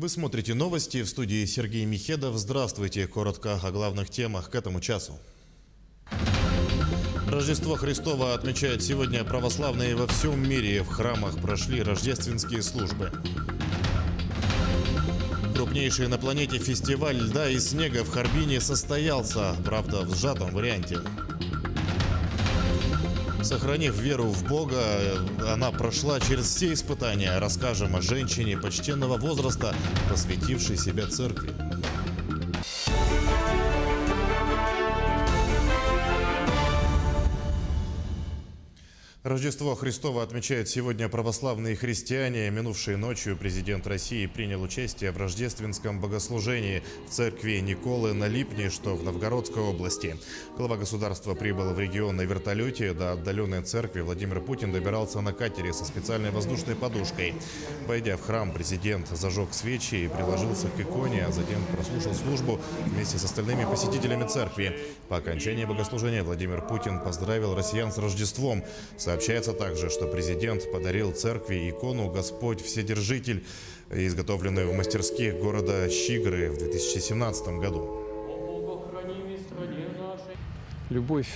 Вы смотрите новости, в студии Сергей Михедов. Здравствуйте. Коротко о главных темах к этому часу. Рождество Христово отмечают сегодня православные во всем мире. В храмах прошли рождественские службы. Крупнейший на планете фестиваль льда и снега в Харбине состоялся, правда, в сжатом варианте. Сохранив веру в Бога, она прошла через все испытания. Расскажем о женщине почтенного возраста, посвятившей себя церкви. Рождество Христово отмечают сегодня православные христиане. Минувшей ночью президент России принял участие в рождественском богослужении в церкви Николы на Липне, что в Новгородской области. Глава государства прибыл в регион на вертолете. До отдаленной церкви Владимир Путин добирался на катере со специальной воздушной подушкой. Войдя в храм, президент зажег свечи и приложился к иконе, а затем прослушал службу вместе с остальными посетителями церкви. По окончании богослужения Владимир Путин поздравил россиян с Рождеством. Сообщается также, что президент подарил церкви икону «Господь Вседержитель», изготовленную в мастерских города Щигры в 2017 году. Любовь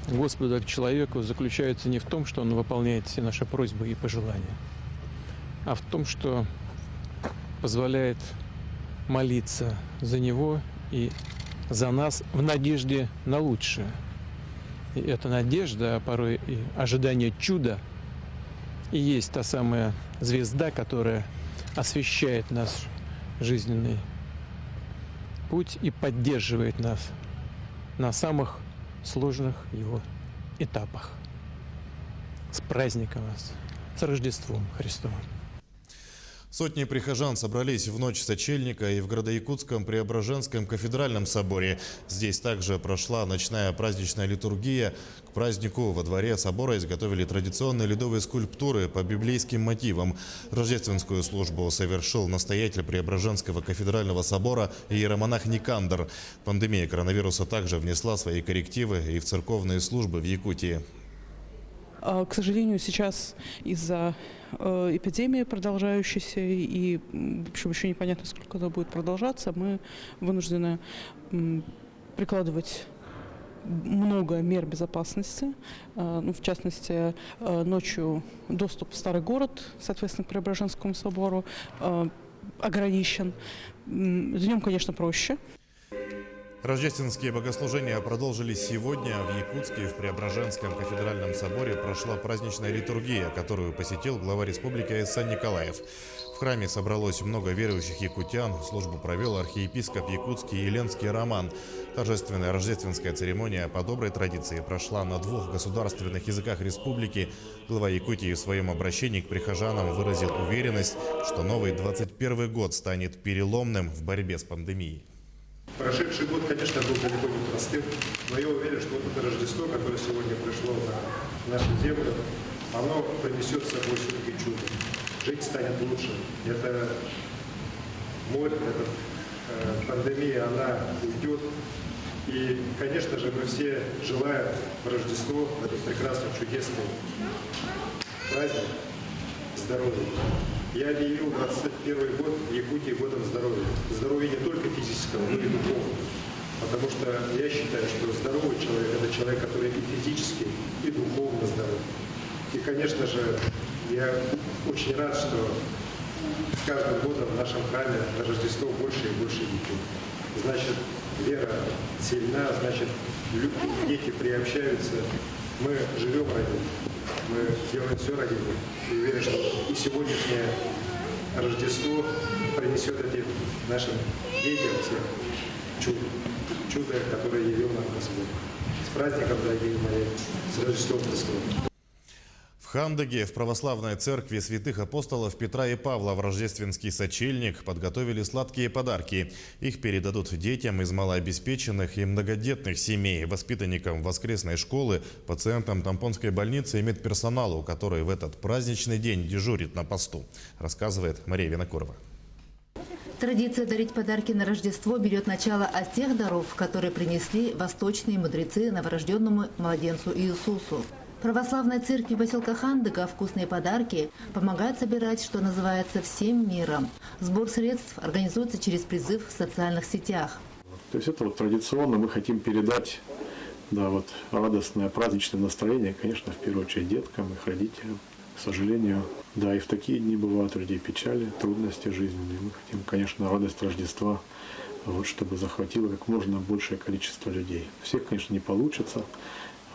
Господа к человеку заключается не в том, что Он выполняет все наши просьбы и пожелания, а в том, что позволяет молиться за Него и за нас в надежде на лучшее. И эта надежда, а порой и ожидание чуда, и есть та самая звезда, которая освещает наш жизненный путь и поддерживает нас на самых сложных его этапах. С праздником вас, с Рождеством Христовым! Сотни прихожан собрались в ночь сочельника и в Градоякутском Преображенском кафедральном соборе. Здесь также прошла ночная праздничная литургия. К празднику во дворе собора изготовили традиционные ледовые скульптуры по библейским мотивам. Рождественскую службу совершил настоятель Преображенского кафедрального собора иеромонах Никандр. Пандемия коронавируса также внесла свои коррективы и в церковные службы в Якутии. К сожалению, сейчас из-за эпидемии продолжающейся и, в общем, еще непонятно, сколько она будет продолжаться, мы вынуждены прикладывать много мер безопасности. В частности, ночью доступ в старый город, соответственно, к Преображенскому собору, ограничен. Днем, конечно, проще. Рождественские богослужения продолжились сегодня. В Якутске в Преображенском кафедральном соборе прошла праздничная литургия, которую посетил глава республики Айсан Николаев. В храме собралось много верующих якутян. Службу провел архиепископ якутский Еленский Роман. Торжественная рождественская церемония по доброй традиции прошла на 2 государственных языках республики. Глава Якутии в своем обращении к прихожанам выразил уверенность, что новый 21 год станет переломным в борьбе с пандемией. Прошедший год, конечно, был далеко не простым, но я уверен, что вот это Рождество, которое сегодня пришло на нашу землю, оно принесет с собой все-таки чудо. Жить станет лучше. Это море, эта пандемия, она уйдет. И, конечно же, мы все желаем в Рождество, в этот прекрасный, чудесный праздник, здоровья. Я объявил 21 год в Якутии годом здоровья. Здоровья не только физического, но и духовного. Потому что я считаю, что здоровый человек – это человек, который и физически, и духовно здоров. И, конечно же, я очень рад, что с каждым годом в нашем храме на Рождество больше и больше детей. Значит, вера сильна, значит, дети приобщаются. Мы живем ради них. Мы делаем все ради них. И уверен, что и сегодняшнее Рождество принесет этим нашим детям всех чудо, которое явил нам Господь. С праздником, дорогие мои, с Рождеством Христовым. В Хандыге в православной церкви святых апостолов Петра и Павла в рождественский сочельник подготовили сладкие подарки. Их передадут детям из малообеспеченных и многодетных семей, воспитанникам воскресной школы, пациентам Тампонской больницы и медперсоналу, который в этот праздничный день дежурит на посту, рассказывает Мария Винокурова. Традиция дарить подарки на Рождество берет начало от тех даров, которые принесли восточные мудрецы новорожденному младенцу Иисусу. Православной церкви поселка Хандыга «Вкусные подарки» помогают собирать, что называется, всем миром. Сбор средств организуется через призыв в социальных сетях. То есть это вот традиционно мы хотим передать, да, вот радостное праздничное настроение, конечно, в первую очередь деткам, их родителям. К сожалению, да, и в такие дни бывают у людей печали, трудности жизненные. Мы хотим, конечно, радость Рождества, вот, чтобы захватило как можно большее количество людей. Всех, конечно, не получится,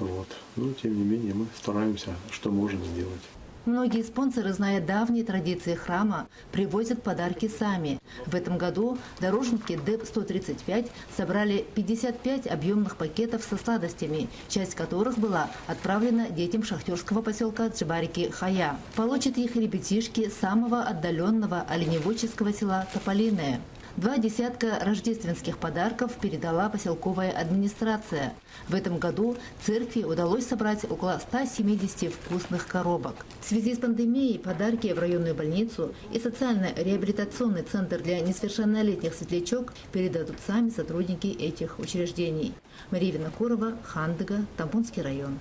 вот, но тем не менее мы стараемся, что можем сделать. Многие спонсоры, зная давние традиции храма, привозят подарки сами. В этом году дорожники ДЭП-135 собрали 55 объемных пакетов со сладостями, часть которых была отправлена детям шахтерского поселка Джибарики-Хая. Получат их ребятишки самого отдаленного оленеводческого села Тополиное. 2 десятка рождественских подарков передала поселковая администрация. В этом году церкви удалось собрать около 170 вкусных коробок. В связи с пандемией подарки в районную больницу и социально-реабилитационный центр для несовершеннолетних «Светлячок» передадут сами сотрудники этих учреждений. Мария Винокурова, Хандыга, Тамбунский район.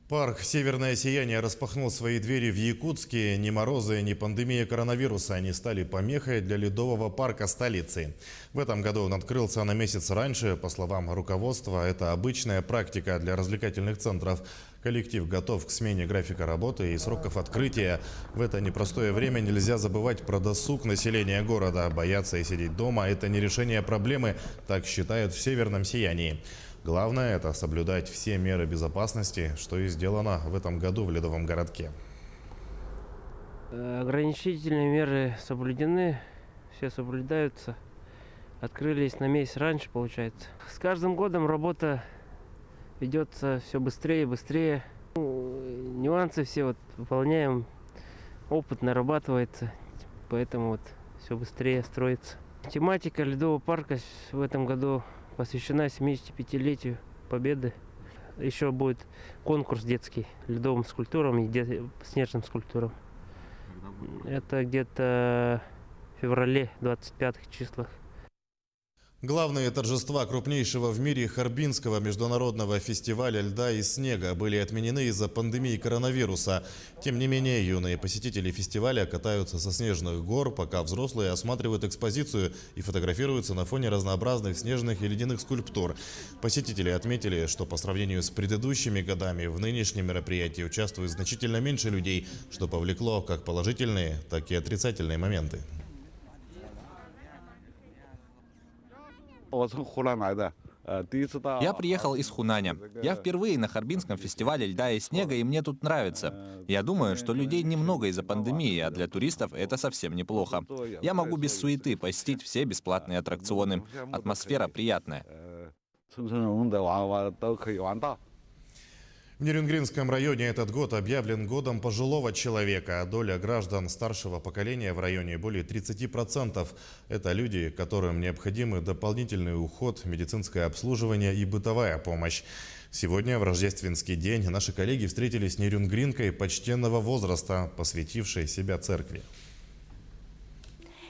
Парк «Северное сияние» распахнул свои двери в Якутске. Ни морозы, ни пандемия коронавируса не стали помехой для ледового парка столицы. В этом году он открылся на месяц раньше. По словам руководства, это обычная практика для развлекательных центров. Коллектив готов к смене графика работы и сроков открытия. В это непростое время нельзя забывать про досуг населения города. Бояться и сидеть дома – это не решение проблемы, так считают в «Северном сиянии». Главное – это соблюдать все меры безопасности, что и сделано в этом году в Ледовом городке. Ограничительные меры соблюдены, все соблюдаются. Открылись на месяц раньше, получается. С каждым годом работа ведется все быстрее и быстрее. Нюансы все вот выполняем, опыт нарабатывается, поэтому вот все быстрее строится. Тематика Ледового парка в этом году посвящена 75-летию Победы. Еще будет конкурс детский ледовым скульптурам и снежным скульптурам. Это где-то в феврале, 25-х числах. Главные торжества крупнейшего в мире Харбинского международного фестиваля льда и снега были отменены из-за пандемии коронавируса. Тем не менее, юные посетители фестиваля катаются со снежных гор, пока взрослые осматривают экспозицию и фотографируются на фоне разнообразных снежных и ледяных скульптур. Посетители отметили, что по сравнению с предыдущими годами в нынешнем мероприятии участвует значительно меньше людей, что повлекло как положительные, так и отрицательные моменты. Я приехал из Хунаня. Я впервые на Харбинском фестивале льда и снега, и мне тут нравится. Я думаю, что людей немного из-за пандемии, а для туристов это совсем неплохо. Я могу без суеты посетить все бесплатные аттракционы. Атмосфера приятная. В Нерюнгринском районе этот год объявлен годом пожилого человека. Доля граждан старшего поколения в районе более 30%. Это люди, которым необходимы дополнительный уход, медицинское обслуживание и бытовая помощь. Сегодня, в рождественский день, наши коллеги встретились с нерюнгринкой почтенного возраста, посвятившей себя церкви.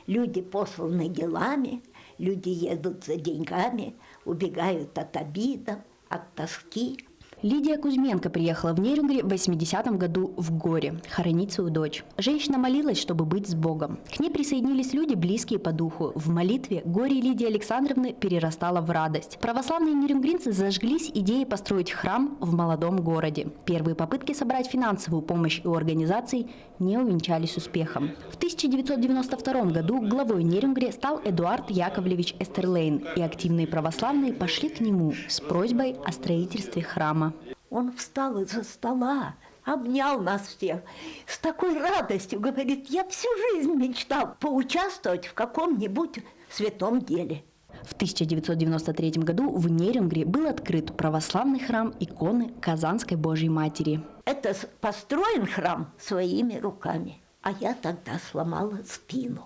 Люди посланы делами, люди едут за деньгами, убегают от обида, от тоски. Лидия Кузьменко приехала в Нерюнгри в 80-м году в горе хоронить свою дочь. Женщина молилась, чтобы быть с Богом. К ней присоединились люди, близкие по духу. В молитве горе Лидии Александровны перерастало в радость. Православные нерюнгринцы зажглись идеей построить храм в молодом городе. Первые попытки собрать финансовую помощь у организаций не увенчались успехом. В 1992 году главой Нерюнгри стал Эдуард Яковлевич Эстерлейн, и активные православные пошли к нему с просьбой о строительстве храма. Он встал из-за стола, обнял нас всех с такой радостью, говорит: я всю жизнь мечтал поучаствовать в каком-нибудь святом деле. В 1993 году в Нерюнгри был открыт православный храм иконы Казанской Божьей Матери. Это построен храм своими руками, а я тогда сломала спину.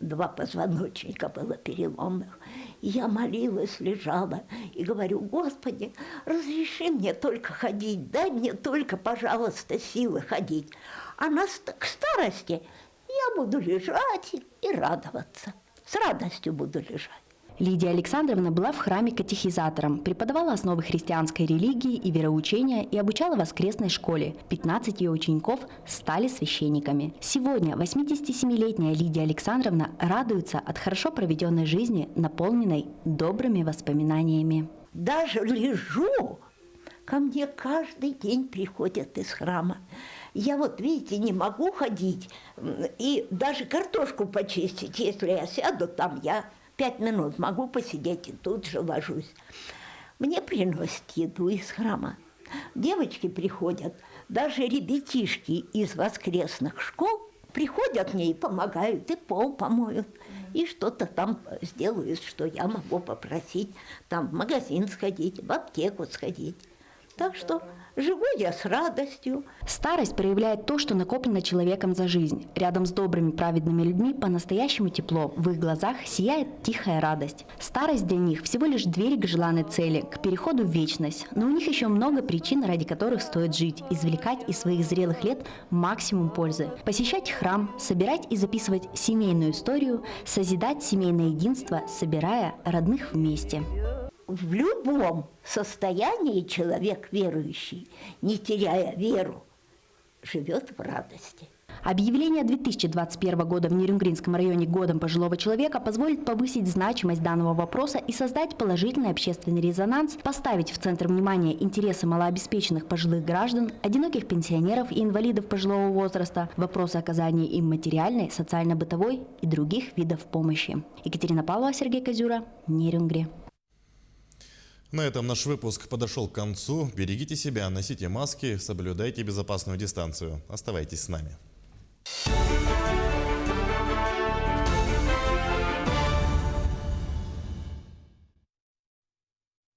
2 позвоночника было переломных. Я молилась, лежала и говорю: Господи, разреши мне только ходить, дай мне только, пожалуйста, силы ходить. А к старости я буду лежать и радоваться. С радостью буду лежать. Лидия Александровна была в храме катехизатором, преподавала основы христианской религии и вероучения и обучала в воскресной школе. 15 ее учеников стали священниками. Сегодня 87-летняя Лидия Александровна радуется от хорошо проведенной жизни, наполненной добрыми воспоминаниями. Даже лежу, ко мне каждый день приходят из храма. Я вот, видите, не могу ходить и даже картошку почистить. Если я сяду там, я 5 минут могу посидеть и тут же ложусь. Мне приносят еду из храма. Девочки приходят, даже ребятишки из воскресных школ приходят мне и помогают, и пол помоют, и что-то там сделают, что я могу попросить, там в магазин сходить, в аптеку сходить. Так что живу я с радостью. Старость проявляет то, что накоплено человеком за жизнь. Рядом с добрыми, праведными людьми по-настоящему тепло. В их глазах сияет тихая радость. Старость для них всего лишь дверь к желанной цели, к переходу в вечность. Но у них еще много причин, ради которых стоит жить, извлекать из своих зрелых лет максимум пользы. Посещать храм, собирать и записывать семейную историю, созидать семейное единство, собирая родных вместе. В любом состоянии человек верующий, не теряя веру, живет в радости. Объявление 2021 года в Нерюнгринском районе годом пожилого человека позволит повысить значимость данного вопроса и создать положительный общественный резонанс, поставить в центр внимания интересы малообеспеченных пожилых граждан, одиноких пенсионеров и инвалидов пожилого возраста, вопросы оказания им материальной, социально-бытовой и других видов помощи. Екатерина Павлова, Сергей Козюра, Нерюнгри. На этом наш выпуск подошел к концу. Берегите себя, носите маски, соблюдайте безопасную дистанцию. Оставайтесь с нами.